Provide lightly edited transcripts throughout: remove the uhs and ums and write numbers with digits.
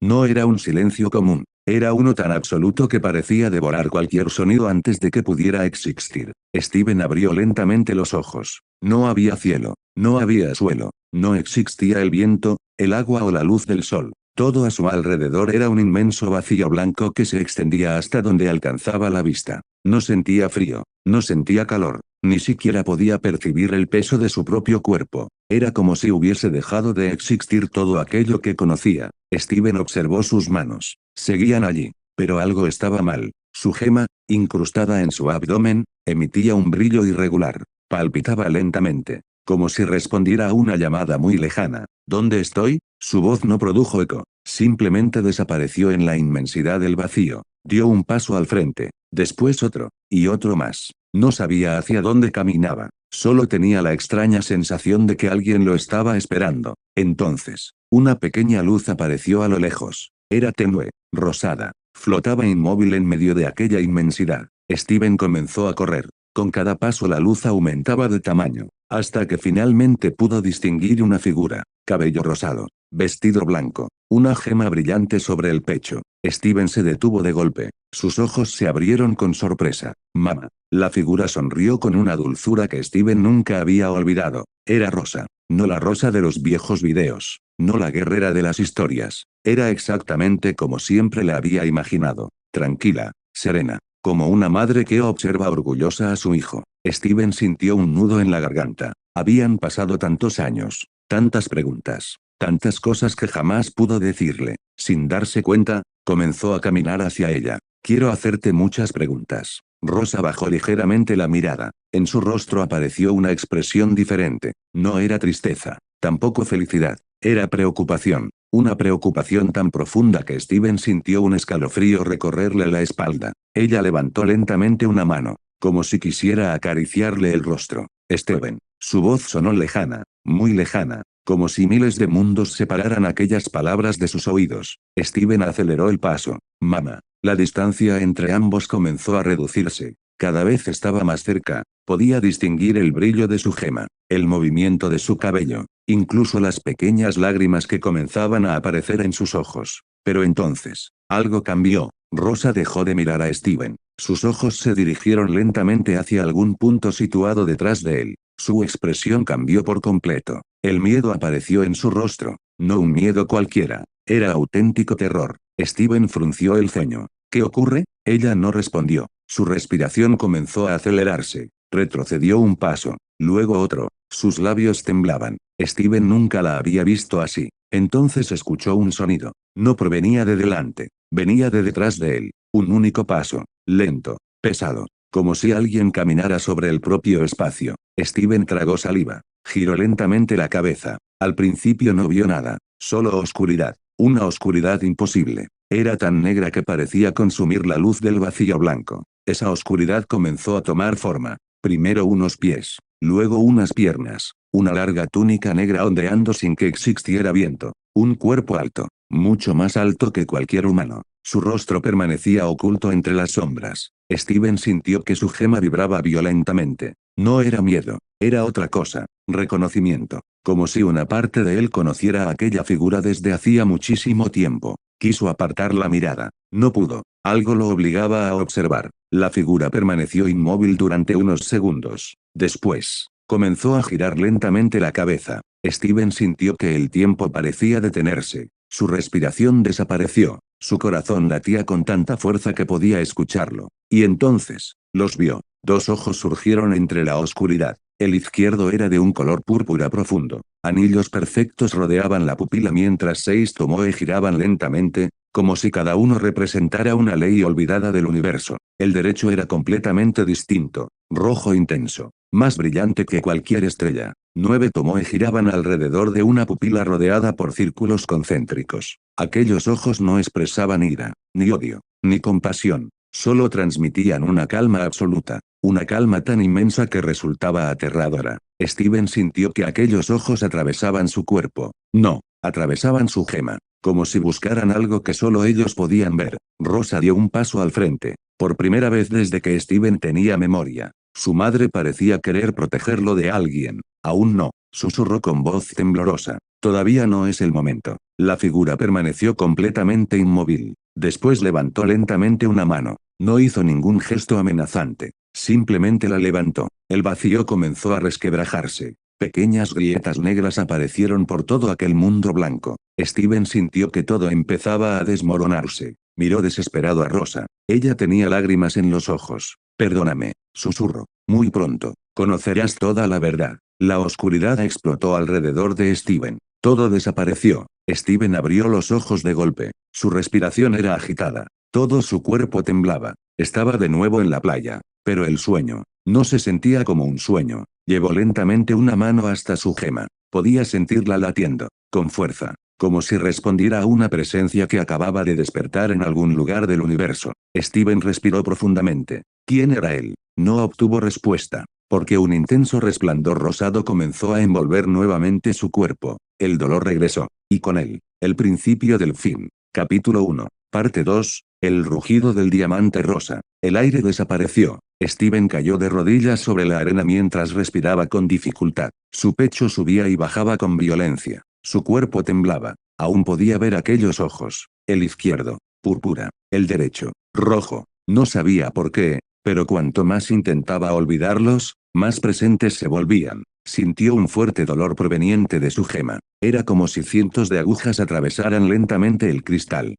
No era un silencio común. Era uno tan absoluto que parecía devorar cualquier sonido antes de que pudiera existir. Steven abrió lentamente los ojos. No había cielo. No había suelo. No existía el viento, el agua o la luz del sol. Todo a su alrededor era un inmenso vacío blanco que se extendía hasta donde alcanzaba la vista. No sentía frío. No sentía calor. Ni siquiera podía percibir el peso de su propio cuerpo. Era como si hubiese dejado de existir todo aquello que conocía. Steven observó sus manos. Seguían allí. Pero algo estaba mal. Su gema, incrustada en su abdomen, emitía un brillo irregular. Palpitaba lentamente. Como si respondiera a una llamada muy lejana. ¿Dónde estoy? Su voz no produjo eco. Simplemente desapareció en la inmensidad del vacío. Dio un paso al frente. Después otro. Y otro más. No sabía hacia dónde caminaba. Solo tenía la extraña sensación de que alguien lo estaba esperando. Entonces, una pequeña luz apareció a lo lejos. Era tenue, rosada. Flotaba inmóvil en medio de aquella inmensidad. Steven comenzó a correr. Con cada paso la luz aumentaba de tamaño, hasta que finalmente pudo distinguir una figura. Cabello rosado. Vestido blanco. Una gema brillante sobre el pecho. Steven se detuvo de golpe. Sus ojos se abrieron con sorpresa. Mamá. La figura sonrió con una dulzura que Steven nunca había olvidado. Era Rosa. No la Rosa de los viejos videos. No la guerrera de las historias. Era exactamente como siempre la había imaginado. Tranquila. Serena. Como una madre que observa orgullosa a su hijo. Steven sintió un nudo en la garganta. Habían pasado tantos años. Tantas preguntas. Tantas cosas que jamás pudo decirle. Sin darse cuenta, comenzó a caminar hacia ella. Quiero hacerte muchas preguntas. Rosa bajó ligeramente la mirada. En su rostro apareció una expresión diferente. No era tristeza. Tampoco felicidad. Era preocupación. Una preocupación tan profunda que Steven sintió un escalofrío recorrerle la espalda. Ella levantó lentamente una mano, como si quisiera acariciarle el rostro. Steven. Su voz sonó lejana, muy lejana, como si miles de mundos separaran aquellas palabras de sus oídos. Steven aceleró el paso. Mamá. La distancia entre ambos comenzó a reducirse. Cada vez estaba más cerca. Podía distinguir el brillo de su gema, el movimiento de su cabello, incluso las pequeñas lágrimas que comenzaban a aparecer en sus ojos. Pero entonces, algo cambió. Rosa dejó de mirar a Steven. Sus ojos se dirigieron lentamente hacia algún punto situado detrás de él. Su expresión cambió por completo. El miedo apareció en su rostro. No un miedo cualquiera. Era auténtico terror. Steven frunció el ceño. ¿Qué ocurre? Ella no respondió. Su respiración comenzó a acelerarse. Retrocedió un paso. Luego otro. Sus labios temblaban. Steven nunca la había visto así. Entonces escuchó un sonido. No provenía de delante. Venía de detrás de él. Un único paso. Lento. Pesado. Como si alguien caminara sobre el propio espacio. Steven tragó saliva. Giró lentamente la cabeza. Al principio no vio nada. Solo oscuridad. Una oscuridad imposible. Era tan negra que parecía consumir la luz del vacío blanco. Esa oscuridad comenzó a tomar forma. Primero unos pies. Luego unas piernas. Una larga túnica negra ondeando sin que existiera viento. Un cuerpo alto. Mucho más alto que cualquier humano. Su rostro permanecía oculto entre las sombras. Steven sintió que su gema vibraba violentamente. No era miedo. Era otra cosa. Reconocimiento. Como si una parte de él conociera a aquella figura desde hacía muchísimo tiempo. Quiso apartar la mirada. No pudo. Algo lo obligaba a observar. La figura permaneció inmóvil durante unos segundos. Después, comenzó a girar lentamente la cabeza. Steven sintió que el tiempo parecía detenerse. Su respiración desapareció. Su corazón latía con tanta fuerza que podía escucharlo. Y entonces, los vio. Dos ojos surgieron entre la oscuridad. El izquierdo era de un color púrpura profundo. Anillos perfectos rodeaban la pupila mientras 6 tomoe giraban lentamente, como si cada uno representara una ley olvidada del universo. El derecho era completamente distinto. Rojo intenso. Más brillante que cualquier estrella. 9 tomoe giraban alrededor de una pupila rodeada por círculos concéntricos. Aquellos ojos no expresaban ira, ni odio, ni compasión. Solo transmitían una calma absoluta. Una calma tan inmensa que resultaba aterradora. Steven sintió que aquellos ojos atravesaban su cuerpo. No, atravesaban su gema. Como si buscaran algo que solo ellos podían ver. Rosa dio un paso al frente. Por primera vez desde que Steven tenía memoria. Su madre parecía querer protegerlo de alguien. Aún no. susurró con voz temblorosa. Todavía no es el momento. La figura permaneció completamente inmóvil. Después levantó lentamente una mano. No hizo ningún gesto amenazante. Simplemente la levantó. El vacío comenzó a resquebrajarse. Pequeñas grietas negras aparecieron por todo aquel mundo blanco. Steven sintió que todo empezaba a desmoronarse. Miró desesperado a Rosa. Ella tenía lágrimas en los ojos. Perdóname, susurró. Muy pronto, conocerás toda la verdad. La oscuridad explotó alrededor de Steven. Todo desapareció. Steven abrió los ojos de golpe. Su respiración era agitada. Todo su cuerpo temblaba. Estaba de nuevo en la playa. Pero el sueño no se sentía como un sueño. Llevó lentamente una mano hasta su gema. Podía sentirla latiendo, con fuerza, como si respondiera a una presencia que acababa de despertar en algún lugar del universo. Steven respiró profundamente. ¿Quién era él? No obtuvo respuesta, porque un intenso resplandor rosado comenzó a envolver nuevamente su cuerpo. El dolor regresó, y con él, el principio del fin. Capítulo 1. Parte 2. El rugido del diamante rosa. El aire desapareció. Steven cayó de rodillas sobre la arena mientras respiraba con dificultad. Su pecho subía y bajaba con violencia. Su cuerpo temblaba. Aún podía ver aquellos ojos. El izquierdo, púrpura. El derecho, rojo. No sabía por qué, pero cuanto más intentaba olvidarlos, más presentes se volvían. Sintió un fuerte dolor proveniente de su gema. Era como si cientos de agujas atravesaran lentamente el cristal.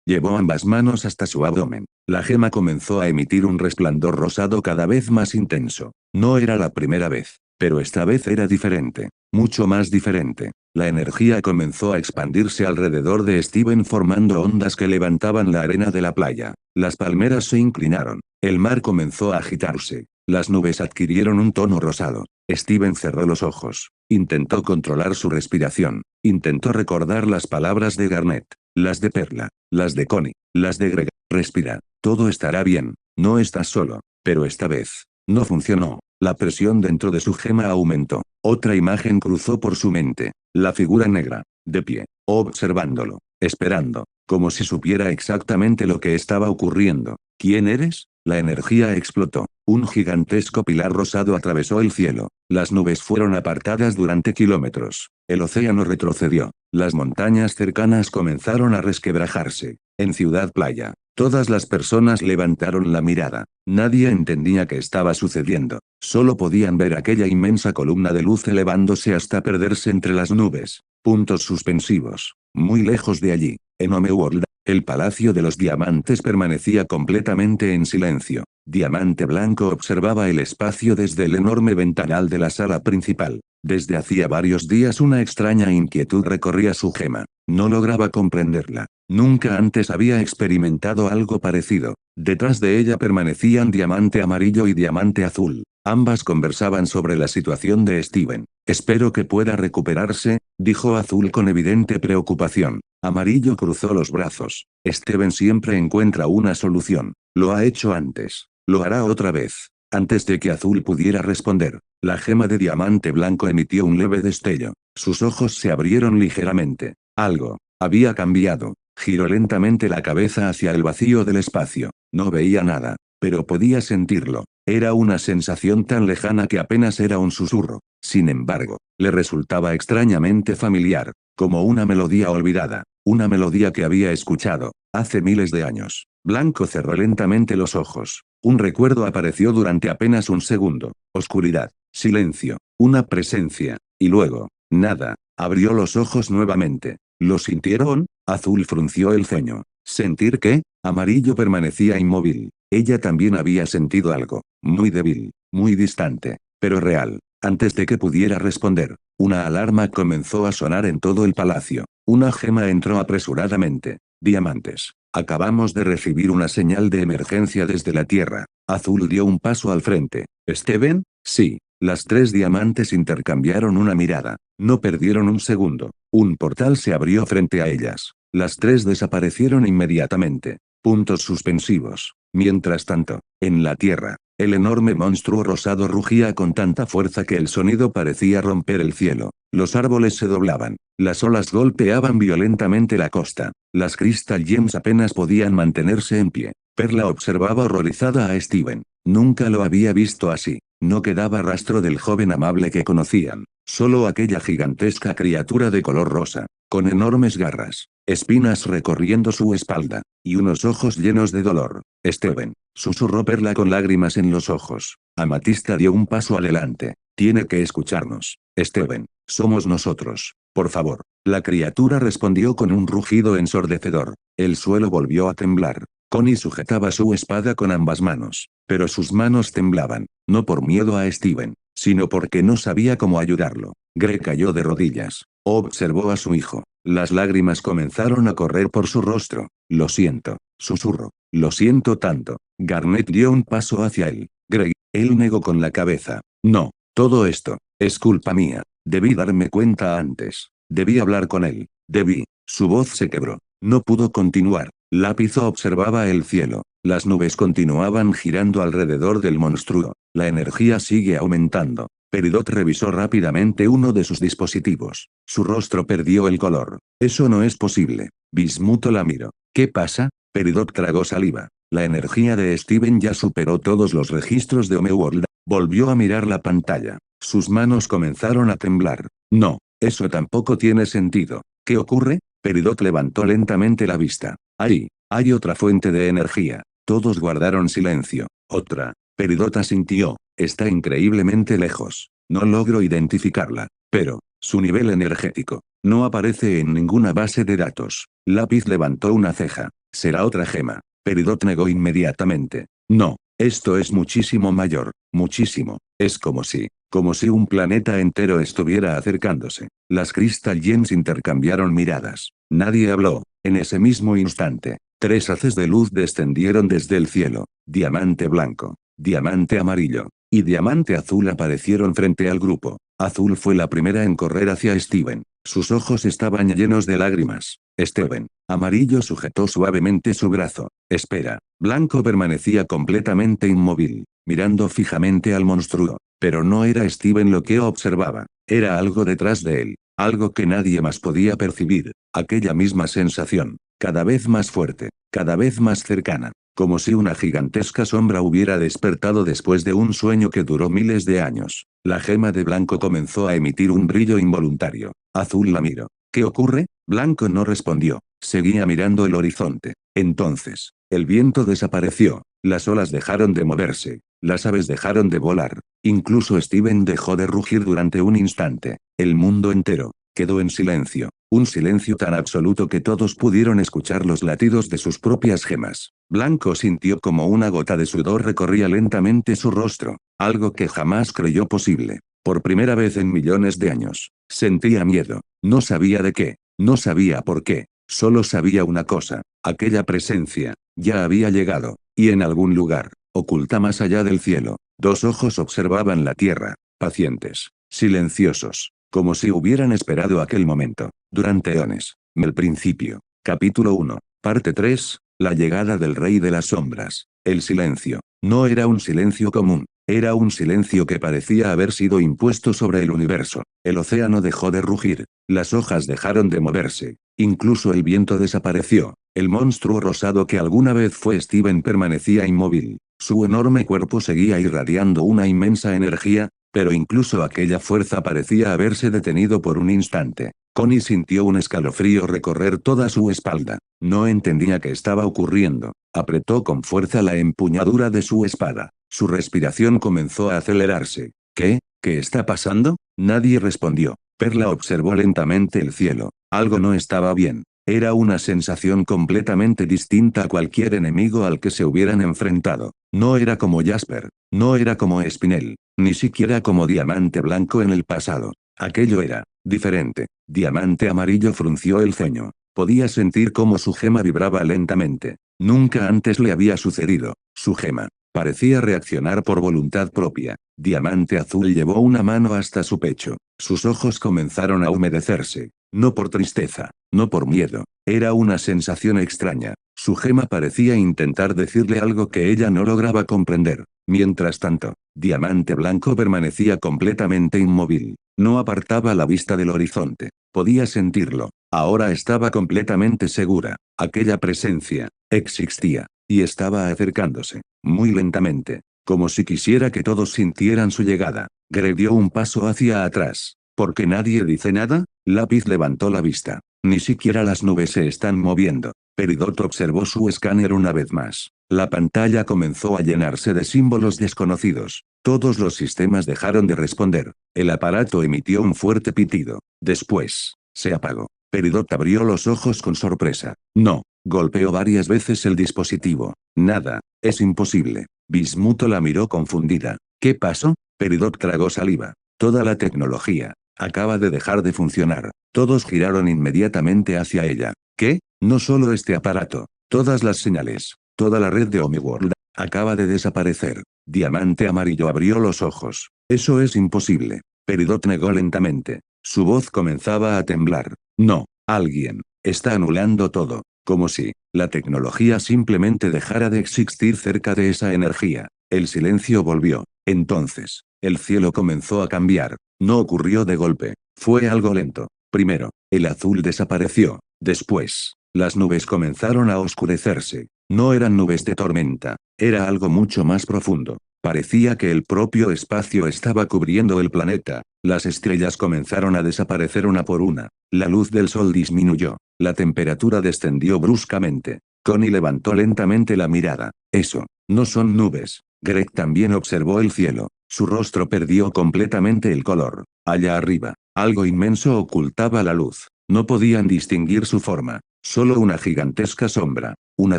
Llevó ambas manos hasta su abdomen. La gema comenzó a emitir un resplandor rosado cada vez más intenso. No era la primera vez, pero esta vez era diferente. Mucho más diferente. La energía comenzó a expandirse alrededor de Steven formando ondas que levantaban la arena de la playa. Las palmeras se inclinaron. El mar comenzó a agitarse. Las nubes adquirieron un tono rosado. Steven cerró los ojos. Intentó controlar su respiración. Intentó recordar las palabras de Garnet. Las de Perla. Las de Connie. Las de Greg. Respira. Todo estará bien. No estás solo. Pero esta vez, no funcionó. La presión dentro de su gema aumentó. Otra imagen cruzó por su mente. La figura negra, de pie, observándolo, esperando, como si supiera exactamente lo que estaba ocurriendo. ¿Quién eres? La energía explotó. Un gigantesco pilar rosado atravesó el cielo. Las nubes fueron apartadas durante kilómetros. El océano retrocedió. Las montañas cercanas comenzaron a resquebrajarse. En Ciudad Playa, todas las personas levantaron la mirada. Nadie entendía qué estaba sucediendo. Solo podían ver aquella inmensa columna de luz elevándose hasta perderse entre las nubes. Puntos suspensivos. Muy lejos de allí, en Homeworld, el Palacio de los Diamantes permanecía completamente en silencio. Diamante Blanco observaba el espacio desde el enorme ventanal de la sala principal. Desde hacía varios días una extraña inquietud recorría su gema. No lograba comprenderla. Nunca antes había experimentado algo parecido. Detrás de ella permanecían Diamante Amarillo y Diamante Azul. Ambas conversaban sobre la situación de Steven. Espero que pueda recuperarse, dijo Azul con evidente preocupación. Amarillo cruzó los brazos. Steven siempre encuentra una solución. Lo ha hecho antes. Lo hará otra vez. Antes de que Azul pudiera responder, la gema de Diamante Blanco emitió un leve destello. Sus ojos se abrieron ligeramente. Algo había cambiado. Giró lentamente la cabeza hacia el vacío del espacio. No veía nada, pero podía sentirlo. Era una sensación tan lejana que apenas era un susurro. Sin embargo, le resultaba extrañamente familiar, como una melodía olvidada, una melodía que había escuchado hace miles de años. Blanco cerró lentamente los ojos. Un recuerdo apareció durante apenas un segundo. Oscuridad, silencio, una presencia, y luego, nada. Abrió los ojos nuevamente. ¿Lo sintieron? Azul frunció el ceño. ¿Sentir qué? Amarillo permanecía inmóvil. Ella también había sentido algo, muy débil, muy distante, pero real. Antes de que pudiera responder, una alarma comenzó a sonar en todo el palacio. Una gema entró apresuradamente. Diamantes. Acabamos de recibir una señal de emergencia desde la Tierra. Azul dio un paso al frente. ¿Steven? Sí. Las tres diamantes intercambiaron una mirada. No perdieron un segundo. Un portal se abrió frente a ellas. Las tres desaparecieron inmediatamente. Puntos suspensivos. Mientras tanto, en la Tierra, el enorme monstruo rosado rugía con tanta fuerza que el sonido parecía romper el cielo. Los árboles se doblaban. Las olas golpeaban violentamente la costa. Las Crystal Gems apenas podían mantenerse en pie. Perla observaba horrorizada a Steven. Nunca lo había visto así. No quedaba rastro del joven amable que conocían. Solo aquella gigantesca criatura de color rosa, con enormes garras, espinas recorriendo su espalda, y unos ojos llenos de dolor. Steven, susurró Perla con lágrimas en los ojos. Amatista dio un paso adelante. Tiene que escucharnos. Steven, somos nosotros. Por favor. La criatura respondió con un rugido ensordecedor. El suelo volvió a temblar. Connie sujetaba su espada con ambas manos, pero sus manos temblaban, no por miedo a Steven, sino porque no sabía cómo ayudarlo. Greg cayó de rodillas. Observó a su hijo. Las lágrimas comenzaron a correr por su rostro. Lo siento, susurró. Lo siento tanto. Garnet dio un paso hacia él. Greg, él negó con la cabeza. No, todo esto, es culpa mía. Debí darme cuenta antes. Debí hablar con él. Debí. Su voz se quebró. No pudo continuar. Lápizo observaba el cielo. Las nubes continuaban girando alrededor del monstruo. La energía sigue aumentando. Peridot revisó rápidamente uno de sus dispositivos. Su rostro perdió el color. Eso no es posible. Bismuto la miró. ¿Qué pasa? Peridot tragó saliva. La energía de Steven ya superó todos los registros de Homeworld. Volvió a mirar la pantalla. Sus manos comenzaron a temblar. No, eso tampoco tiene sentido. ¿Qué ocurre? Peridot levantó lentamente la vista. Ahí, hay otra fuente de energía. Todos guardaron silencio. Otra. Peridot asintió. Está increíblemente lejos. No logro identificarla. Pero, su nivel energético, no aparece en ninguna base de datos. Lápiz levantó una ceja. Será otra gema. Peridot negó inmediatamente. No, esto es muchísimo mayor. Muchísimo. Es como si un planeta entero estuviera acercándose. Las Crystal Gems intercambiaron miradas. Nadie habló. En ese mismo instante, 3 haces de luz descendieron desde el cielo. Diamante blanco, diamante amarillo, y diamante azul aparecieron frente al grupo. Azul fue la primera en correr hacia Steven. Sus ojos estaban llenos de lágrimas. Steven. Amarillo sujetó suavemente su brazo. Espera. Blanco permanecía completamente inmóvil, mirando fijamente al monstruo. Pero no era Steven lo que observaba. Era algo detrás de él. Algo que nadie más podía percibir. Aquella misma sensación. Cada vez más fuerte. Cada vez más cercana. Como si una gigantesca sombra hubiera despertado después de un sueño que duró miles de años. La gema de blanco comenzó a emitir un brillo involuntario. Azul la miró. ¿Qué ocurre? Blanco no respondió. Seguía mirando el horizonte. Entonces, el viento desapareció. Las olas dejaron de moverse. Las aves dejaron de volar. Incluso Steven dejó de rugir durante un instante. El mundo entero quedó en silencio. Un silencio tan absoluto que todos pudieron escuchar los latidos de sus propias gemas. Blanco sintió como una gota de sudor recorría lentamente su rostro. Algo que jamás creyó posible. Por primera vez en millones de años. Sentía miedo. No sabía de qué. No sabía por qué. Solo sabía una cosa. Aquella presencia ya había llegado. Y en algún lugar, oculta más allá del cielo, 2 ojos observaban la tierra. Pacientes. Silenciosos. Como si hubieran esperado aquel momento. Durante eones. El principio. Capítulo 1. Parte 3. La llegada del Rey de las Sombras. El silencio. No era un silencio común. Era un silencio que parecía haber sido impuesto sobre el universo. El océano dejó de rugir. Las hojas dejaron de moverse. Incluso el viento desapareció. El monstruo rosado que alguna vez fue Steven permanecía inmóvil. Su enorme cuerpo seguía irradiando una inmensa energía, pero incluso aquella fuerza parecía haberse detenido por un instante. Connie sintió un escalofrío recorrer toda su espalda. No entendía qué estaba ocurriendo. Apretó con fuerza la empuñadura de su espada. Su respiración comenzó a acelerarse. ¿Qué? ¿Qué está pasando? Nadie respondió. Perla observó lentamente el cielo. Algo no estaba bien. Era una sensación completamente distinta a cualquier enemigo al que se hubieran enfrentado. No era como Jasper. No era como Spinel. Ni siquiera como Diamante Blanco en el pasado. Aquello era diferente. Diamante Amarillo frunció el ceño. Podía sentir cómo su gema vibraba lentamente. Nunca antes le había sucedido. Su gema parecía reaccionar por voluntad propia. Diamante Azul llevó una mano hasta su pecho. Sus ojos comenzaron a humedecerse. No por tristeza, no por miedo. Era una sensación extraña. Su gema parecía intentar decirle algo que ella no lograba comprender. Mientras tanto, Diamante Blanco permanecía completamente inmóvil. No apartaba la vista del horizonte. Podía sentirlo. Ahora estaba completamente segura. Aquella presencia existía. Y estaba acercándose. Muy lentamente. Como si quisiera que todos sintieran su llegada. Greg dio un paso hacia atrás. ¿Por qué nadie dice nada? Lápiz levantó la vista. Ni siquiera las nubes se están moviendo. Peridot observó su escáner una vez más. La pantalla comenzó a llenarse de símbolos desconocidos. Todos los sistemas dejaron de responder. El aparato emitió un fuerte pitido. Después, se apagó. Peridot abrió los ojos con sorpresa. No. Golpeó varias veces el dispositivo. Nada. Es imposible. Bismuto la miró confundida. ¿Qué pasó? Peridot tragó saliva. Toda la tecnología acaba de dejar de funcionar. Todos giraron inmediatamente hacia ella. ¿Qué? No solo este aparato. Todas las señales. Toda la red de Homeworld acaba de desaparecer. Diamante Amarillo abrió los ojos. Eso es imposible. Peridot negó lentamente. Su voz comenzaba a temblar. No. Alguien está anulando todo. Como si la tecnología simplemente dejara de existir cerca de esa energía. El silencio volvió. Entonces, el cielo comenzó a cambiar. No ocurrió de golpe. Fue algo lento. Primero, el azul desapareció. Después, las nubes comenzaron a oscurecerse. No eran nubes de tormenta. Era algo mucho más profundo. Parecía que el propio espacio estaba cubriendo el planeta. Las estrellas comenzaron a desaparecer una por una. La luz del sol disminuyó. La temperatura descendió bruscamente. Connie levantó lentamente la mirada. Eso, no son nubes. Greg también observó el cielo. Su rostro perdió completamente el color. Allá arriba, algo inmenso ocultaba la luz. No podían distinguir su forma. Solo una gigantesca sombra. Una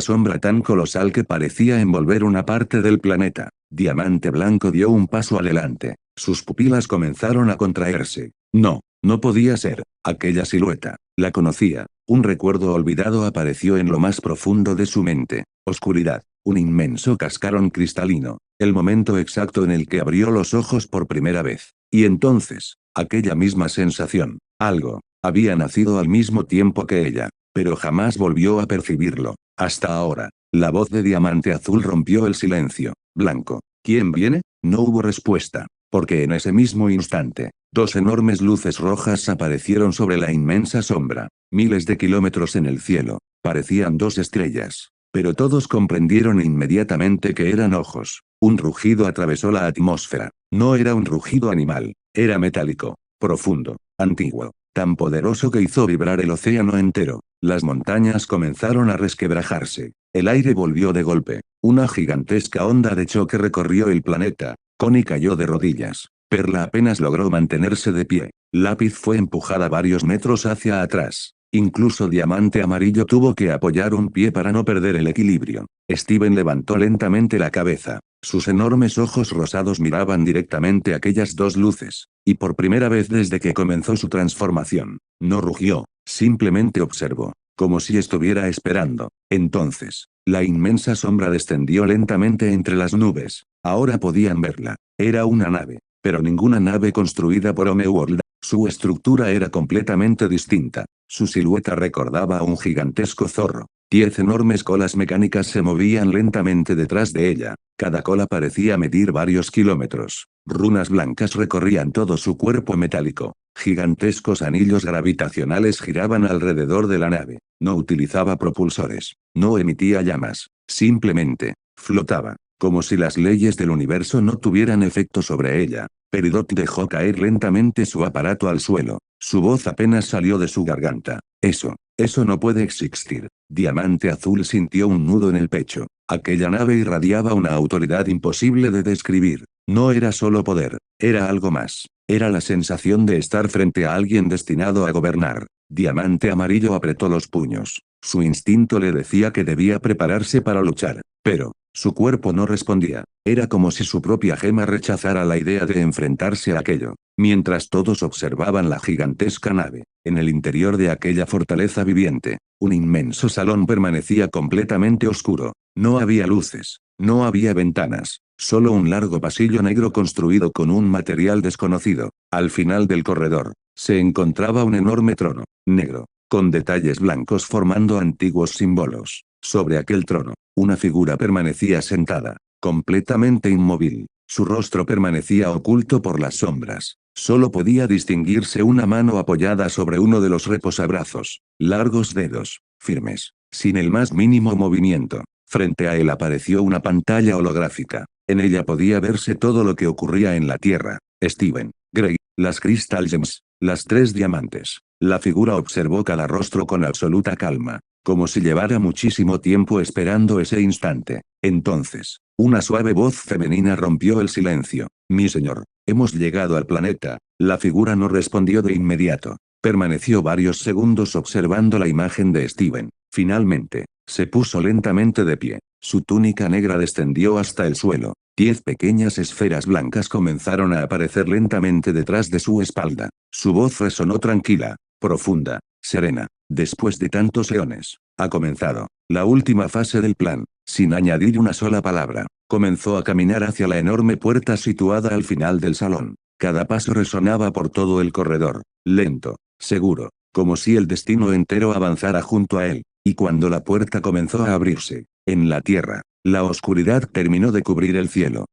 sombra tan colosal que parecía envolver una parte del planeta. Diamante Blanco dio un paso adelante. Sus pupilas comenzaron a contraerse. No, no podía ser. Aquella silueta. La conocía. Un recuerdo olvidado apareció en lo más profundo de su mente. Oscuridad. Un inmenso cascarón cristalino. El momento exacto en el que abrió los ojos por primera vez. Y entonces, aquella misma sensación. Algo. Había nacido al mismo tiempo que ella. Pero jamás volvió a percibirlo. Hasta ahora. La voz de Diamante Azul rompió el silencio. Blanco. ¿Quién viene? No hubo respuesta. Porque en ese mismo instante, dos enormes luces rojas aparecieron sobre la inmensa sombra. Miles de kilómetros en el cielo. Parecían dos estrellas. Pero todos comprendieron inmediatamente que eran ojos. Un rugido atravesó la atmósfera. No era un rugido animal. Era metálico. Profundo. Antiguo. Tan poderoso que hizo vibrar el océano entero. Las montañas comenzaron a resquebrajarse. El aire volvió de golpe. Una gigantesca onda de choque recorrió el planeta. Connie cayó de rodillas. Perla apenas logró mantenerse de pie. Lápiz fue empujada varios metros hacia atrás. Incluso Diamante Amarillo tuvo que apoyar un pie para no perder el equilibrio. Steven levantó lentamente la cabeza. Sus enormes ojos rosados miraban directamente aquellas dos luces. Y por primera vez desde que comenzó su transformación, no rugió, simplemente observó, como si estuviera esperando. Entonces, la inmensa sombra descendió lentamente entre las nubes. Ahora podían verla. Era una nave. Pero ninguna nave construida por Homeworld. Su estructura era completamente distinta. Su silueta recordaba a un gigantesco zorro. 10 enormes colas mecánicas se movían lentamente detrás de ella. Cada cola parecía medir varios kilómetros. Runas blancas recorrían todo su cuerpo metálico. Gigantescos anillos gravitacionales giraban alrededor de la nave. No utilizaba propulsores. No emitía llamas. Simplemente, flotaba. Como si las leyes del universo no tuvieran efecto sobre ella. Peridot dejó caer lentamente su aparato al suelo. Su voz apenas salió de su garganta. Eso no puede existir. Diamante Azul sintió un nudo en el pecho. Aquella nave irradiaba una autoridad imposible de describir. No era solo poder, era algo más. Era la sensación de estar frente a alguien destinado a gobernar. Diamante Amarillo apretó los puños. Su instinto le decía que debía prepararse para luchar. Pero, su cuerpo no respondía. Era como si su propia gema rechazara la idea de enfrentarse a aquello. Mientras todos observaban la gigantesca nave, en el interior de aquella fortaleza viviente, un inmenso salón permanecía completamente oscuro. No había luces, no había ventanas, solo un largo pasillo negro construido con un material desconocido. Al final del corredor, se encontraba un enorme trono, negro, con detalles blancos formando antiguos símbolos. Sobre aquel trono, una figura permanecía sentada, completamente inmóvil. Su rostro permanecía oculto por las sombras. Solo podía distinguirse una mano apoyada sobre uno de los reposabrazos. Largos dedos, firmes, sin el más mínimo movimiento. Frente a él apareció una pantalla holográfica. En ella podía verse todo lo que ocurría en la Tierra. Steven, Greg, las Crystal Gems, las 3 diamantes. La figura observó cada rostro con absoluta calma, como si llevara muchísimo tiempo esperando ese instante. Entonces, una suave voz femenina rompió el silencio. Mi señor, hemos llegado al planeta. La figura no respondió de inmediato. Permaneció varios segundos observando la imagen de Steven. Finalmente, se puso lentamente de pie. Su túnica negra descendió hasta el suelo. 10 pequeñas esferas blancas comenzaron a aparecer lentamente detrás de su espalda. Su voz resonó tranquila, profunda, serena. Después de tantos eones, ha comenzado la última fase del plan. Sin añadir una sola palabra, comenzó a caminar hacia la enorme puerta situada al final del salón. Cada paso resonaba por todo el corredor, lento, seguro, como si el destino entero avanzara junto a él. Y cuando la puerta comenzó a abrirse, en la tierra, la oscuridad terminó de cubrir el cielo.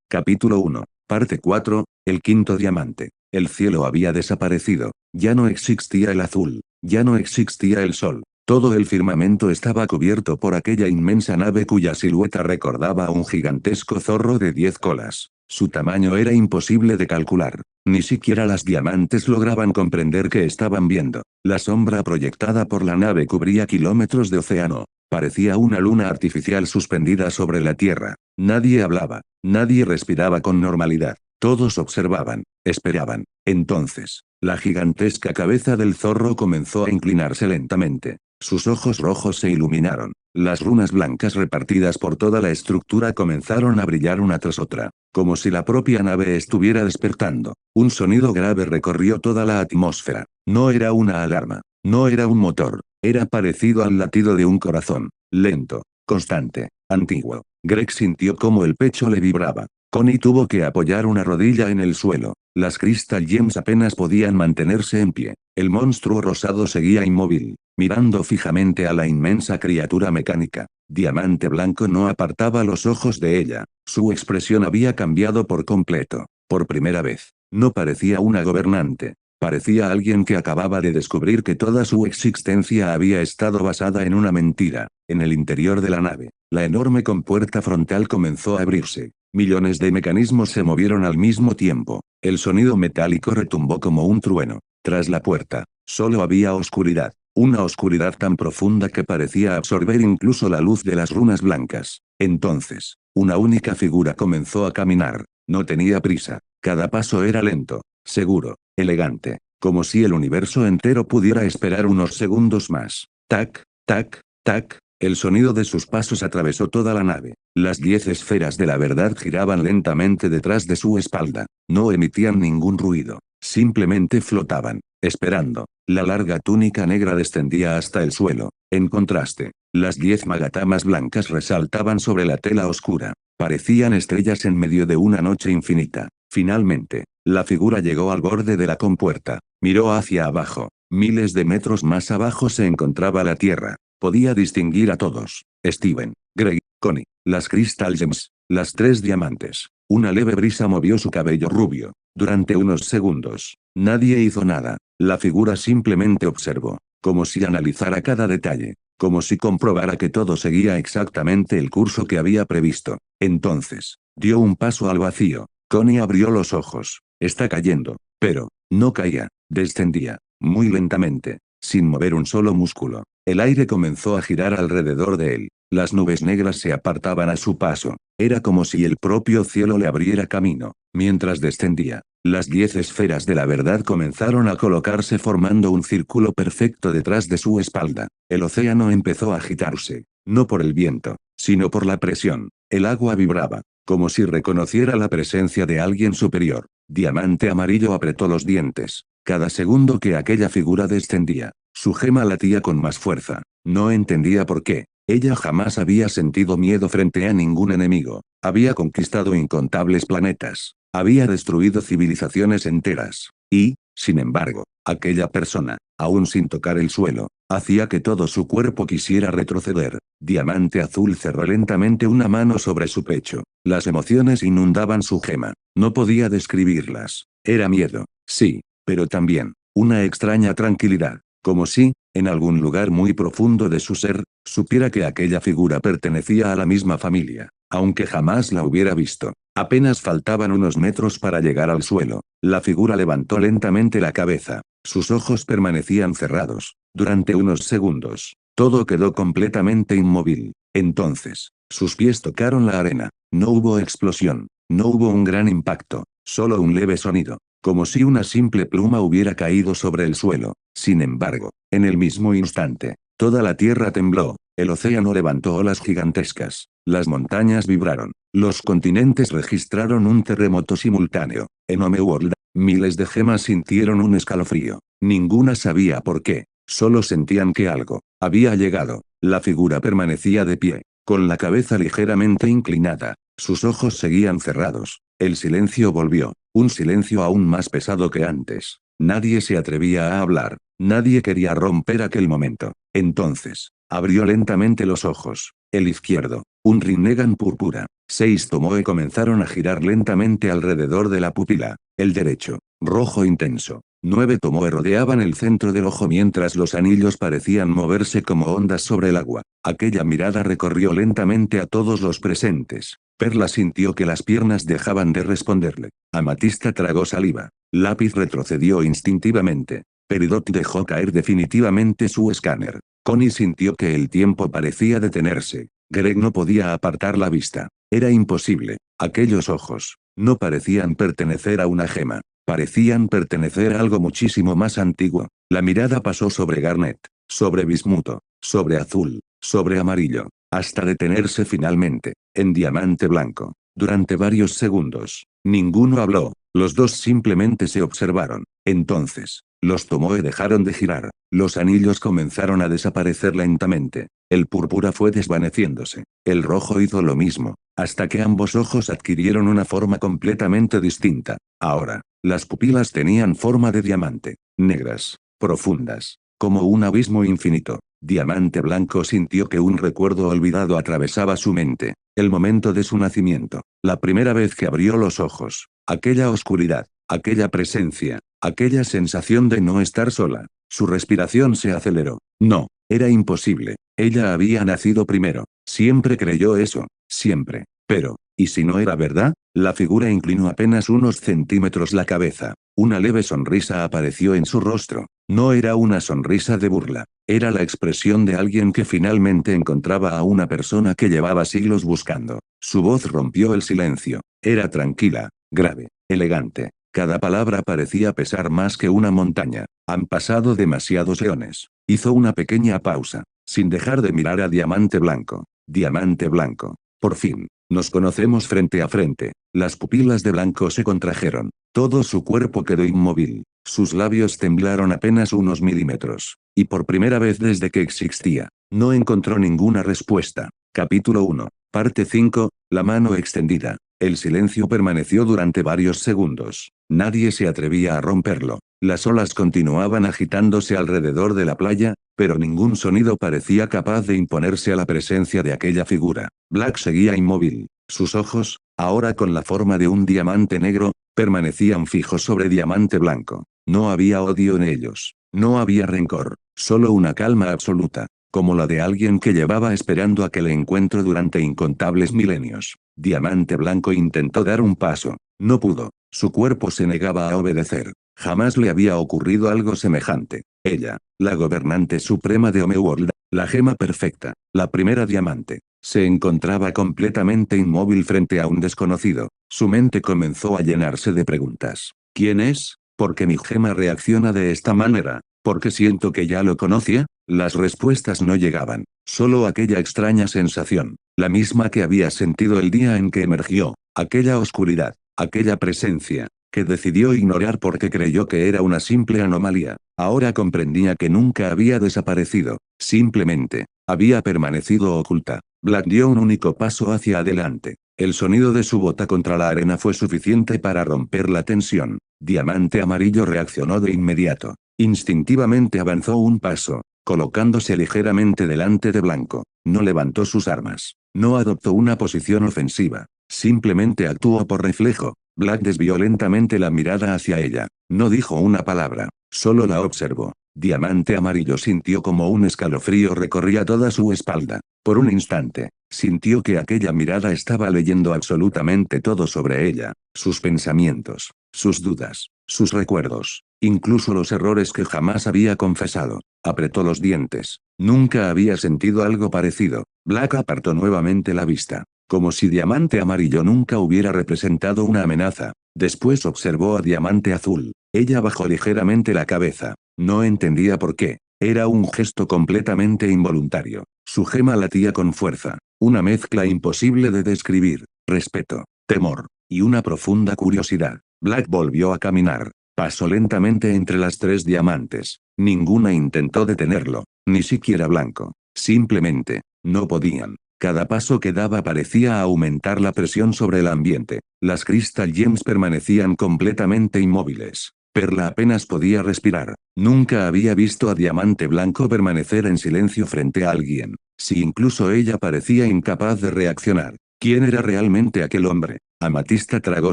Capítulo 1, parte 4, el quinto diamante. El cielo había desaparecido, ya no existía el azul, ya no existía el sol. Todo el firmamento estaba cubierto por aquella inmensa nave cuya silueta recordaba a un gigantesco zorro de 10 colas. Su tamaño era imposible de calcular. Ni siquiera las diamantes lograban comprender qué estaban viendo. La sombra proyectada por la nave cubría kilómetros de océano. Parecía una luna artificial suspendida sobre la tierra. Nadie hablaba, nadie respiraba con normalidad. Todos observaban, esperaban. Entonces, la gigantesca cabeza del zorro comenzó a inclinarse lentamente. Sus ojos rojos se iluminaron. Las runas blancas repartidas por toda la estructura comenzaron a brillar una tras otra, como si la propia nave estuviera despertando. Un sonido grave recorrió toda la atmósfera. No era una alarma, no era un motor, era parecido al latido de un corazón, lento, constante, antiguo. Greg sintió cómo el pecho le vibraba. Connie tuvo que apoyar una rodilla en el suelo. Las Crystal Gems apenas podían mantenerse en pie. El monstruo rosado seguía inmóvil, mirando fijamente a la inmensa criatura mecánica. Diamante Blanco no apartaba los ojos de ella. Su expresión había cambiado por completo. Por primera vez, no parecía una gobernante. Parecía alguien que acababa de descubrir que toda su existencia había estado basada en una mentira. En el interior de la nave, la enorme compuerta frontal comenzó a abrirse. Millones de mecanismos se movieron al mismo tiempo. El sonido metálico retumbó como un trueno. Tras la puerta, solo había oscuridad. Una oscuridad tan profunda que parecía absorber incluso la luz de las runas blancas. Entonces, una única figura comenzó a caminar. No tenía prisa. Cada paso era lento, seguro, elegante, como si el universo entero pudiera esperar unos segundos más. Tac, tac, tac. El sonido de sus pasos atravesó toda la nave. Las 10 esferas de la verdad giraban lentamente detrás de su espalda. No emitían ningún ruido. Simplemente flotaban, esperando. La larga túnica negra descendía hasta el suelo. En contraste, las 10 magatamas blancas resaltaban sobre la tela oscura. Parecían estrellas en medio de una noche infinita. Finalmente, la figura llegó al borde de la compuerta. Miró hacia abajo. Miles de metros más abajo se encontraba la tierra. Podía distinguir a todos. Steven, Greg, Connie, las Crystal Gems, las 3 diamantes. Una leve brisa movió su cabello rubio. Durante unos segundos, nadie hizo nada. La figura simplemente observó, como si analizara cada detalle, como si comprobara que todo seguía exactamente el curso que había previsto. Entonces, dio un paso al vacío. Connie abrió los ojos. Está cayendo. Pero, no caía, descendía, muy lentamente, sin mover un solo músculo. El aire comenzó a girar alrededor de él. Las nubes negras se apartaban a su paso. Era como si el propio cielo le abriera camino. Mientras descendía, las 10 esferas de la verdad comenzaron a colocarse formando un círculo perfecto detrás de su espalda. El océano empezó a agitarse, no por el viento, sino por la presión. El agua vibraba, como si reconociera la presencia de alguien superior. Diamante Amarillo apretó los dientes. Cada segundo que aquella figura descendía, su gema latía con más fuerza. No entendía por qué. Ella jamás había sentido miedo frente a ningún enemigo. Había conquistado incontables planetas. Había destruido civilizaciones enteras. Y, sin embargo, aquella persona, aún sin tocar el suelo, hacía que todo su cuerpo quisiera retroceder. Diamante Azul cerró lentamente una mano sobre su pecho. Las emociones inundaban su gema. No podía describirlas. Era miedo, sí, pero también, una extraña tranquilidad. Como si, en algún lugar muy profundo de su ser, supiera que aquella figura pertenecía a la misma familia. aunque jamás la hubiera visto. Apenas faltaban unos metros para llegar al suelo. La figura levantó lentamente la cabeza. Sus ojos permanecían cerrados. Durante unos segundos, todo quedó completamente inmóvil. Entonces, sus pies tocaron la arena. No hubo explosión. No hubo un gran impacto. Solo un leve sonido. Como si una simple pluma hubiera caído sobre el suelo. Sin embargo, en el mismo instante, toda la tierra tembló. El océano levantó olas gigantescas. Las montañas vibraron. Los continentes registraron un terremoto simultáneo. En Homeworld, miles de gemas sintieron un escalofrío. Ninguna sabía por qué. Solo sentían que algo había llegado. La figura permanecía de pie, con la cabeza ligeramente inclinada. Sus ojos seguían cerrados. El silencio volvió. Un silencio aún más pesado que antes. Nadie se atrevía a hablar. Nadie quería romper aquel momento. Entonces, abrió lentamente los ojos. El izquierdo, un Rinnegan púrpura. 6 Tomoe comenzaron a girar lentamente alrededor de la pupila. El derecho, rojo intenso. 9 Tomoe rodeaban el centro del ojo mientras los anillos parecían moverse como ondas sobre el agua. Aquella mirada recorrió lentamente a todos los presentes. Perla sintió que las piernas dejaban de responderle. Amatista tragó saliva. Lápiz retrocedió instintivamente. Peridot dejó caer definitivamente su escáner. Connie sintió que el tiempo parecía detenerse. Greg no podía apartar la vista. Era imposible. Aquellos ojos no parecían pertenecer a una gema. Parecían pertenecer a algo muchísimo más antiguo. La mirada pasó sobre Garnet, sobre Bismuto, sobre azul, sobre amarillo, hasta detenerse finalmente, en diamante blanco. Durante varios segundos, ninguno habló. Los dos simplemente se observaron. Entonces, los Tomoe dejaron de girar. Los anillos comenzaron a desaparecer lentamente. El púrpura fue desvaneciéndose. El rojo hizo lo mismo, hasta que ambos ojos adquirieron una forma completamente distinta. Ahora, las pupilas tenían forma de diamante. Negras, profundas, como un abismo infinito. Diamante Blanco sintió que un recuerdo olvidado atravesaba su mente. El momento de su nacimiento. La primera vez que abrió los ojos. Aquella oscuridad. Aquella presencia. Aquella sensación de no estar sola. Su respiración se aceleró. No, era imposible. Ella había nacido primero. Siempre creyó eso. Siempre. Pero, ¿y si no era verdad? La figura inclinó apenas unos centímetros la cabeza. Una leve sonrisa apareció en su rostro. No era una sonrisa de burla. Era la expresión de alguien que finalmente encontraba a una persona que llevaba siglos buscando. Su voz rompió el silencio. Era tranquila, grave, elegante. Cada palabra parecía pesar más que una montaña. Han pasado demasiados eones. Hizo una pequeña pausa, sin dejar de mirar a Diamante Blanco. Diamante Blanco. Por fin, nos conocemos frente a frente. Las pupilas de Blanco se contrajeron. Todo su cuerpo quedó inmóvil. Sus labios temblaron apenas unos milímetros. Y por primera vez desde que existía, no encontró ninguna respuesta. Capítulo 1. Parte 5. La mano extendida. El silencio permaneció durante varios segundos. Nadie se atrevía a romperlo. Las olas continuaban agitándose alrededor de la playa, pero ningún sonido parecía capaz de imponerse a la presencia de aquella figura. Black seguía inmóvil. Sus ojos, ahora con la forma de un diamante negro, permanecían fijos sobre Diamante Blanco. No había odio en ellos. No había rencor. Solo una calma absoluta, como la de alguien que llevaba esperando aquel encuentro durante incontables milenios. Diamante Blanco intentó dar un paso. No pudo. Su cuerpo se negaba a obedecer. Jamás le había ocurrido algo semejante. Ella, la gobernante suprema de Homeworld, la gema perfecta, la primera diamante, se encontraba completamente inmóvil frente a un desconocido. Su mente comenzó a llenarse de preguntas. ¿Quién es? ¿Por qué mi gema reacciona de esta manera? ¿Por qué siento que ya lo conocía? Las respuestas no llegaban. Solo aquella extraña sensación, la misma que había sentido el día en que emergió, aquella oscuridad, aquella presencia, que decidió ignorar porque creyó que era una simple anomalía. Ahora comprendía que nunca había desaparecido, simplemente, había permanecido oculta. Black dio un único paso hacia adelante. El sonido de su bota contra la arena fue suficiente para romper la tensión. Diamante Amarillo reaccionó de inmediato. Instintivamente avanzó un paso, colocándose ligeramente delante de Blanco. No levantó sus armas. No adoptó una posición ofensiva. Simplemente actuó por reflejo. Black desvió lentamente la mirada hacia ella. No dijo una palabra. Solo la observó. Diamante Amarillo sintió como un escalofrío recorría toda su espalda. Por un instante, Sintió que aquella mirada estaba leyendo absolutamente todo sobre ella, sus pensamientos, sus dudas, sus recuerdos, incluso los errores que jamás había confesado. Apretó los dientes. Nunca había sentido algo parecido. Black apartó nuevamente la vista, como si Diamante Amarillo nunca hubiera representado una amenaza. Después observó a Diamante Azul. Ella bajó ligeramente la cabeza. No entendía por qué. Era un gesto completamente involuntario. Su gema latía con fuerza. Una mezcla imposible de describir. Respeto, temor, y una profunda curiosidad. Black volvió a caminar. Pasó lentamente entre las tres diamantes. Ninguna intentó detenerlo, ni siquiera Blanco. Simplemente, no podían. Cada paso que daba parecía aumentar la presión sobre el ambiente. Las Crystal Gems permanecían completamente inmóviles. Perla apenas podía respirar. Nunca había visto a Diamante Blanco permanecer en silencio frente a alguien. Si incluso ella parecía incapaz de reaccionar. ¿Quién era realmente aquel hombre? Amatista tragó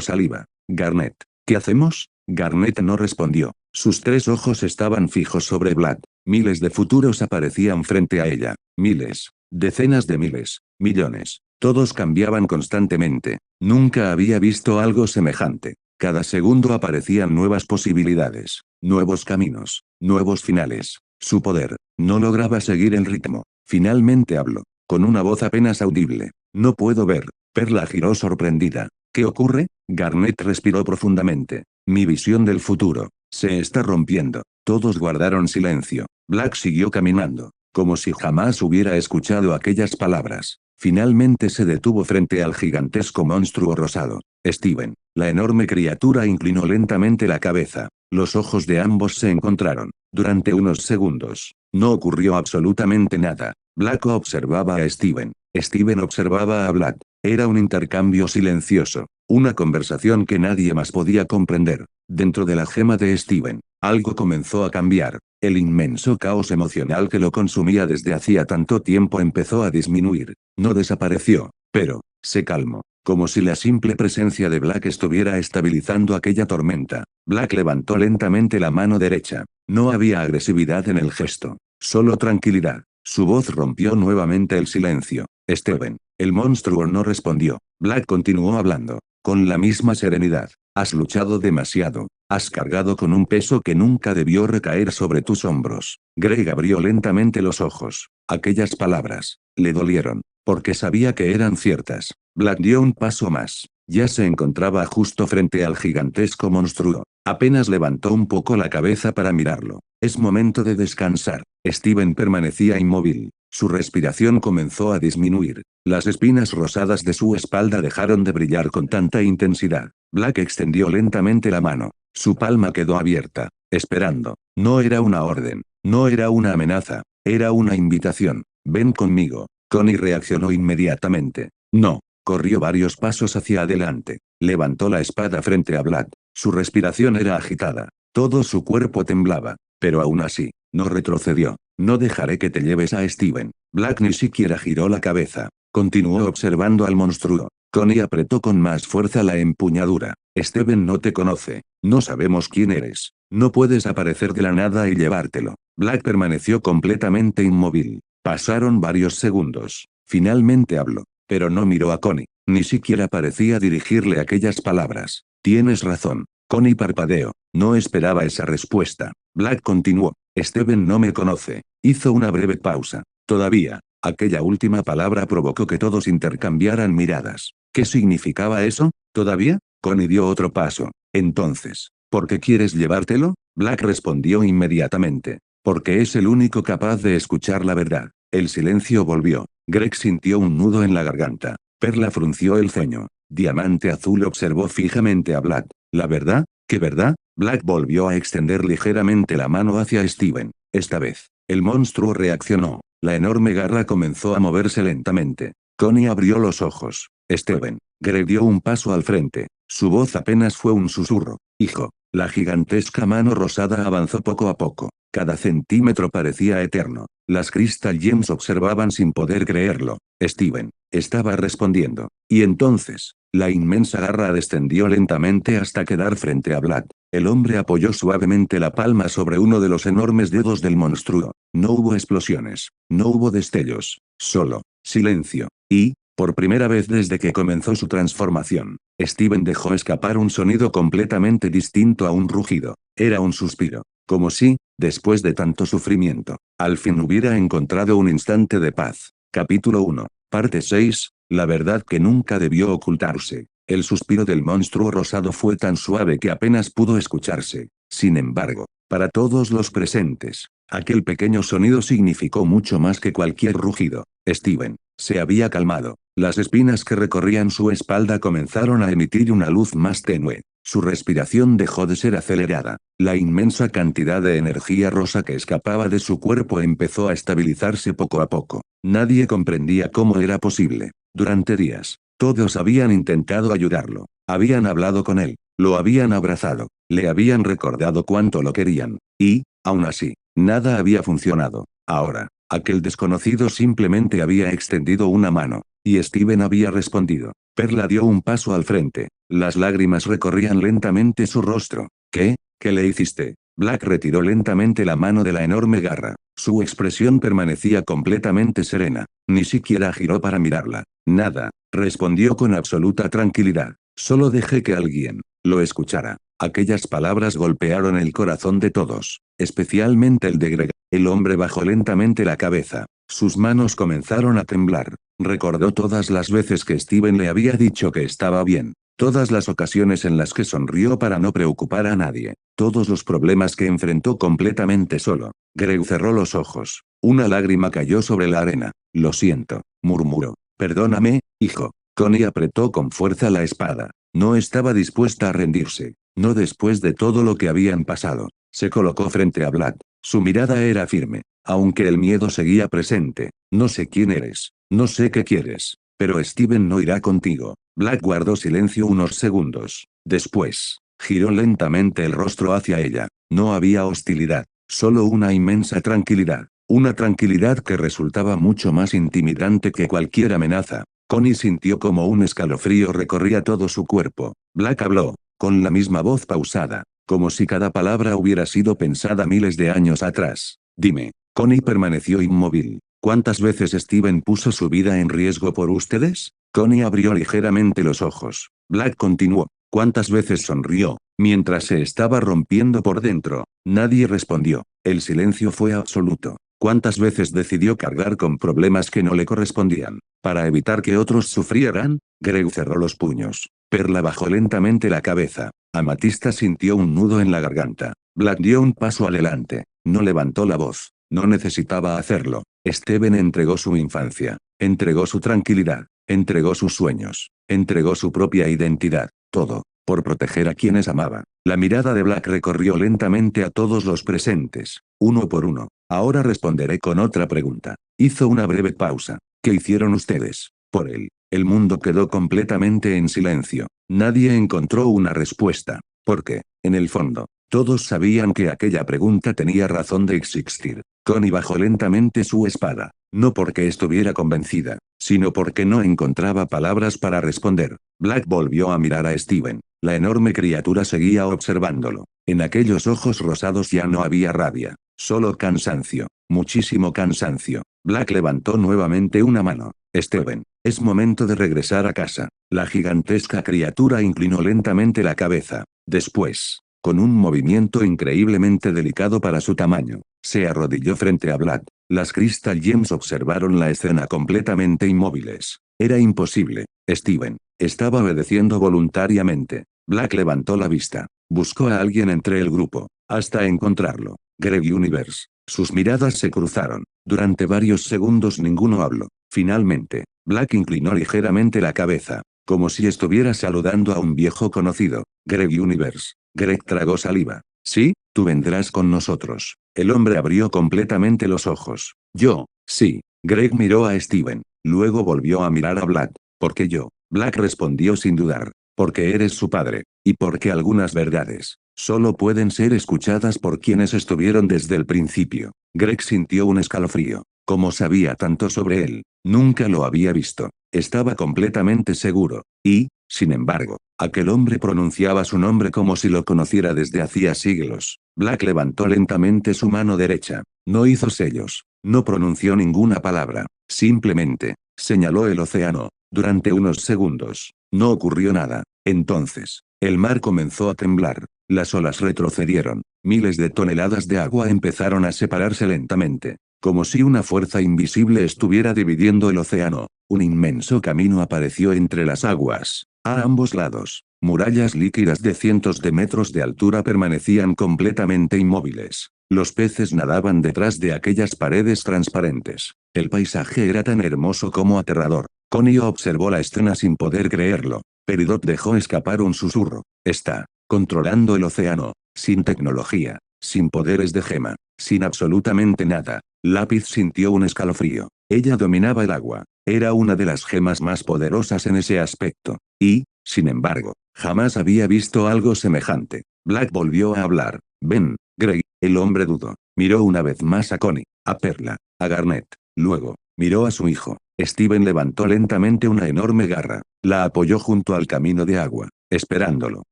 saliva. Garnet. ¿Qué hacemos? Garnet no respondió. Sus tres ojos estaban fijos sobre Vlad. Miles de futuros aparecían frente a ella. Miles. Decenas de miles. Millones. Todos cambiaban constantemente. Nunca había visto algo semejante. Cada segundo aparecían nuevas posibilidades, nuevos caminos, nuevos finales. Su poder. No lograba seguir el ritmo. Finalmente habló. Con una voz apenas audible. No puedo ver. Perla giró sorprendida. ¿Qué ocurre? Garnet respiró profundamente. Mi visión del futuro. Se está rompiendo. Todos guardaron silencio. Black siguió caminando, como si jamás hubiera escuchado aquellas palabras. Finalmente se detuvo frente al gigantesco monstruo rosado. Steven. La enorme criatura inclinó lentamente la cabeza. Los ojos de ambos se encontraron. Durante unos segundos, no ocurrió absolutamente nada. Black observaba a Steven. Steven observaba a Black. Era un intercambio silencioso. Una conversación que nadie más podía comprender. Dentro de la gema de Steven, algo comenzó a cambiar. El inmenso caos emocional que lo consumía desde hacía tanto tiempo empezó a disminuir. No desapareció, pero, se calmó. Como si la simple presencia de Black estuviera estabilizando aquella tormenta. Black levantó lentamente la mano derecha. No había agresividad en el gesto. Solo tranquilidad. Su voz rompió nuevamente el silencio. Steven. El monstruo no respondió. Black continuó hablando. Con la misma serenidad. Has luchado demasiado. Has cargado con un peso que nunca debió recaer sobre tus hombros. Greg abrió lentamente los ojos. Aquellas palabras le dolieron, porque sabía que eran ciertas. Black dio un paso más. Ya se encontraba justo frente al gigantesco monstruo. Apenas levantó un poco la cabeza para mirarlo. Es momento de descansar. Steven permanecía inmóvil. Su respiración comenzó a disminuir. Las espinas rosadas de su espalda dejaron de brillar con tanta intensidad. Black extendió lentamente la mano. Su palma quedó abierta, esperando. No era una orden, no era una amenaza, era una invitación. Ven conmigo. Connie reaccionó inmediatamente. No. Corrió varios pasos hacia adelante. Levantó la espada frente a Vlad. Su respiración era agitada. Todo su cuerpo temblaba. Pero aún así, no retrocedió. No dejaré que te lleves a Steven. Black ni siquiera giró la cabeza. Continuó observando al monstruo. Connie apretó con más fuerza la empuñadura. Steven no te conoce. No sabemos quién eres. No puedes aparecer de la nada y llevártelo. Black permaneció completamente inmóvil. Pasaron varios segundos. Finalmente habló. Pero no miró a Connie. Ni siquiera parecía dirigirle aquellas palabras. Tienes razón. Connie parpadeó. No esperaba esa respuesta. Black continuó. Steven no me conoce. Hizo una breve pausa. Todavía. Aquella última palabra provocó que todos intercambiaran miradas. ¿Qué significaba eso? ¿Todavía? Connie dio otro paso. Entonces, ¿por qué quieres llevártelo? Black respondió inmediatamente. Porque es el único capaz de escuchar la verdad. El silencio volvió. Greg sintió un nudo en la garganta. Perla frunció el ceño. Diamante Azul observó fijamente a Black. ¿La verdad? ¿Qué verdad? Black volvió a extender ligeramente la mano hacia Steven. Esta vez, el monstruo reaccionó. La enorme garra comenzó a moverse lentamente. Connie abrió los ojos. Steven. Greg dio un paso al frente. Su voz apenas fue un susurro. Hijo. La gigantesca mano rosada avanzó poco a poco. Cada centímetro parecía eterno. Las Crystal Gems observaban sin poder creerlo. Steven. Estaba respondiendo. Y entonces, la inmensa garra descendió lentamente hasta quedar frente a Vlad. El hombre apoyó suavemente la palma sobre uno de los enormes dedos del monstruo. No hubo explosiones. No hubo destellos. Solo, silencio. Y, por primera vez desde que comenzó su transformación, Steven dejó escapar un sonido completamente distinto a un rugido. Era un suspiro. Como si, después de tanto sufrimiento, al fin hubiera encontrado un instante de paz. Capítulo 1. Parte 6. La verdad que nunca debió ocultarse. El suspiro del monstruo rosado fue tan suave que apenas pudo escucharse. Sin embargo, para todos los presentes, aquel pequeño sonido significó mucho más que cualquier rugido. Steven se había calmado. Las espinas que recorrían su espalda comenzaron a emitir una luz más tenue. Su respiración dejó de ser acelerada. La inmensa cantidad de energía rosa que escapaba de su cuerpo empezó a estabilizarse poco a poco. Nadie comprendía cómo era posible. Durante días, todos habían intentado ayudarlo. Habían hablado con él, lo habían abrazado, le habían recordado cuánto lo querían. Y, aún así, nada había funcionado. Ahora, aquel desconocido simplemente había extendido una mano, y Steven había respondido. Perla dio un paso al frente. Las lágrimas recorrían lentamente su rostro. ¿Qué? ¿Qué le hiciste? Black retiró lentamente la mano de la enorme garra. Su expresión permanecía completamente serena. Ni siquiera giró para mirarla. Nada, respondió con absoluta tranquilidad. Solo dejé que alguien lo escuchara. Aquellas palabras golpearon el corazón de todos, especialmente el de Greg. El hombre bajó lentamente la cabeza. Sus manos comenzaron a temblar. Recordó todas las veces que Steven le había dicho que estaba bien. Todas las ocasiones en las que sonrió para no preocupar a nadie. Todos los problemas que enfrentó completamente solo. Greg cerró los ojos. Una lágrima cayó sobre la arena. Lo siento, murmuró. Perdóname, hijo. Connie apretó con fuerza la espada. No estaba dispuesta a rendirse. No después de todo lo que habían pasado. Se colocó frente a Vlad. Su mirada era firme. Aunque el miedo seguía presente. No sé quién eres. No sé qué quieres. Pero Steven no irá contigo. Black guardó silencio unos segundos. Después, giró lentamente el rostro hacia ella. No había hostilidad. Solo una inmensa tranquilidad. Una tranquilidad que resultaba mucho más intimidante que cualquier amenaza. Connie sintió como un escalofrío recorría todo su cuerpo. Black habló, con la misma voz pausada, como si cada palabra hubiera sido pensada miles de años atrás. Dime. Connie permaneció inmóvil. ¿Cuántas veces Steven puso su vida en riesgo por ustedes? Connie abrió ligeramente los ojos. Black continuó. ¿Cuántas veces sonrió, mientras se estaba rompiendo por dentro? Nadie respondió. El silencio fue absoluto. ¿Cuántas veces decidió cargar con problemas que no le correspondían, para evitar que otros sufrieran? Greg cerró los puños. Perla bajó lentamente la cabeza. Amatista sintió un nudo en la garganta. Black dio un paso adelante. No levantó la voz. No necesitaba hacerlo. Steven entregó su infancia. Entregó su tranquilidad. Entregó sus sueños. Entregó su propia identidad. Todo, por proteger a quienes amaba. La mirada de Black recorrió lentamente a todos los presentes, uno por uno. Ahora responderé con otra pregunta. Hizo una breve pausa. ¿Qué hicieron ustedes por él? El mundo quedó completamente en silencio. Nadie encontró una respuesta. Porque, en el fondo, todos sabían que aquella pregunta tenía razón de existir. Connie bajó lentamente su espada. No porque estuviera convencida, sino porque no encontraba palabras para responder. Black volvió a mirar a Steven. La enorme criatura seguía observándolo. En aquellos ojos rosados ya no había rabia, solo cansancio, muchísimo cansancio. Black levantó nuevamente una mano. Steven, es momento de regresar a casa. La gigantesca criatura inclinó lentamente la cabeza. Después, con un movimiento increíblemente delicado para su tamaño, se arrodilló frente a Black. Las Crystal Gems observaron la escena completamente inmóviles. Era imposible. Steven estaba obedeciendo voluntariamente. Black levantó la vista. Buscó a alguien entre el grupo, hasta encontrarlo. Greg Universe. Sus miradas se cruzaron. Durante varios segundos ninguno habló. Finalmente, Black inclinó ligeramente la cabeza, como si estuviera saludando a un viejo conocido. Greg Universe. Greg tragó saliva. Sí, tú vendrás con nosotros. El hombre abrió completamente los ojos. Yo, sí. Greg miró a Steven. Luego volvió a mirar a Black. ¿Por qué yo? Black respondió sin dudar. Porque eres su padre. Y porque algunas verdades solo pueden ser escuchadas por quienes estuvieron desde el principio. Greg sintió un escalofrío. Como sabía tanto sobre él, nunca lo había visto. Estaba completamente seguro. Y, sin embargo, aquel hombre pronunciaba su nombre como si lo conociera desde hacía siglos. Black levantó lentamente su mano derecha. No hizo sellos. No pronunció ninguna palabra. Simplemente, señaló el océano. Durante unos segundos, no ocurrió nada. Entonces, el mar comenzó a temblar. Las olas retrocedieron. Miles de toneladas de agua empezaron a separarse lentamente. Como si una fuerza invisible estuviera dividiendo el océano, un inmenso camino apareció entre las aguas. A ambos lados, murallas líquidas de cientos de metros de altura permanecían completamente inmóviles. Los peces nadaban detrás de aquellas paredes transparentes. El paisaje era tan hermoso como aterrador. Connie observó la escena sin poder creerlo. Peridot dejó escapar un susurro. Está controlando el océano, sin tecnología, sin poderes de gema, sin absolutamente nada. Lápiz sintió un escalofrío. Ella dominaba el agua. Era una de las gemas más poderosas en ese aspecto. Y, sin embargo, jamás había visto algo semejante. Black volvió a hablar. Ven, Grey. El hombre dudó. Miró una vez más a Connie, a Perla, a Garnet. Luego, miró a su hijo. Steven levantó lentamente una enorme garra. La apoyó junto al camino de agua, esperándolo.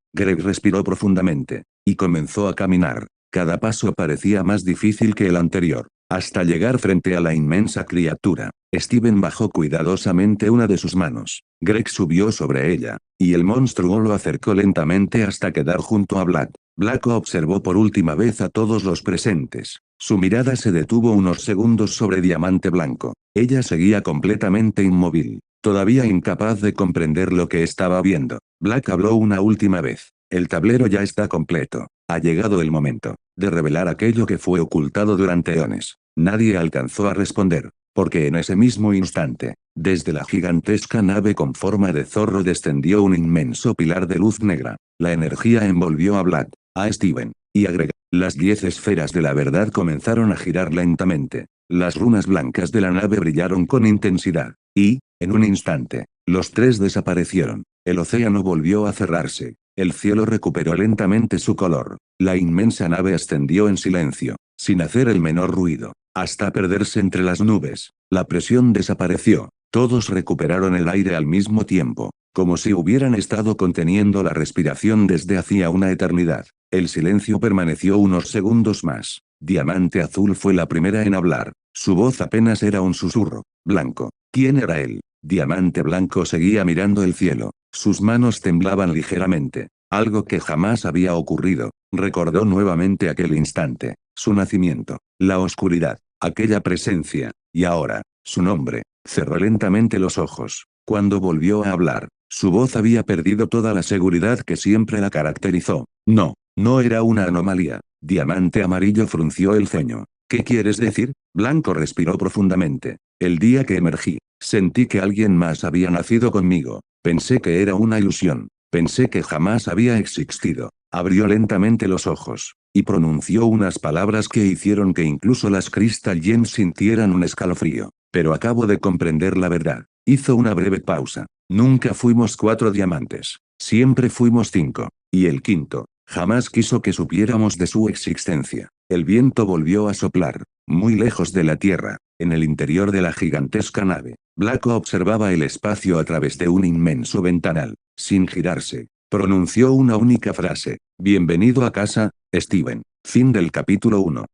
Greg respiró profundamente, y comenzó a caminar. Cada paso parecía más difícil que el anterior, hasta llegar frente a la inmensa criatura. Steven bajó cuidadosamente una de sus manos. Greg subió sobre ella, y el monstruo lo acercó lentamente hasta quedar junto a Black. Black observó por última vez a todos los presentes. Su mirada se detuvo unos segundos sobre Diamante Blanco. Ella seguía completamente inmóvil, todavía incapaz de comprender lo que estaba viendo. Black habló una última vez. El tablero ya está completo. Ha llegado el momento de revelar aquello que fue ocultado durante eones. Nadie alcanzó a responder, porque en ese mismo instante, desde la gigantesca nave con forma de zorro descendió un inmenso pilar de luz negra. La energía envolvió a Black, a Steven, y agregó. Las 10 esferas de la verdad comenzaron a girar lentamente. Las runas blancas de la nave brillaron con intensidad. Y, en un instante, los tres desaparecieron. El océano volvió a cerrarse. El cielo recuperó lentamente su color. La inmensa nave ascendió en silencio, sin hacer el menor ruido, hasta perderse entre las nubes. La presión desapareció. Todos recuperaron el aire al mismo tiempo, como si hubieran estado conteniendo la respiración desde hacía una eternidad. El silencio permaneció unos segundos más. Diamante Azul fue la primera en hablar. Su voz apenas era un susurro. Blanco. ¿Quién era él? Diamante Blanco seguía mirando el cielo. Sus manos temblaban ligeramente. Algo que jamás había ocurrido. Recordó nuevamente aquel instante. Su nacimiento. La oscuridad. Aquella presencia. Y ahora, su nombre. Cerró lentamente los ojos. Cuando volvió a hablar, su voz había perdido toda la seguridad que siempre la caracterizó. No, no era una anomalía. Diamante Amarillo frunció el ceño. ¿Qué quieres decir? Blanco respiró profundamente. El día que emergí, sentí que alguien más había nacido conmigo. Pensé que era una ilusión. Pensé que jamás había existido. Abrió lentamente los ojos, y pronunció unas palabras que hicieron que incluso las Crystal Gems sintieran un escalofrío. Pero acabo de comprender la verdad. Hizo una breve pausa. Nunca fuimos 4 diamantes. Siempre fuimos 5. Y el quinto, jamás quiso que supiéramos de su existencia. El viento volvió a soplar, muy lejos de la tierra, en el interior de la gigantesca nave. Black observaba el espacio a través de un inmenso ventanal. Sin girarse, pronunció una única frase. Bienvenido a casa, Steven. Fin del capítulo 1.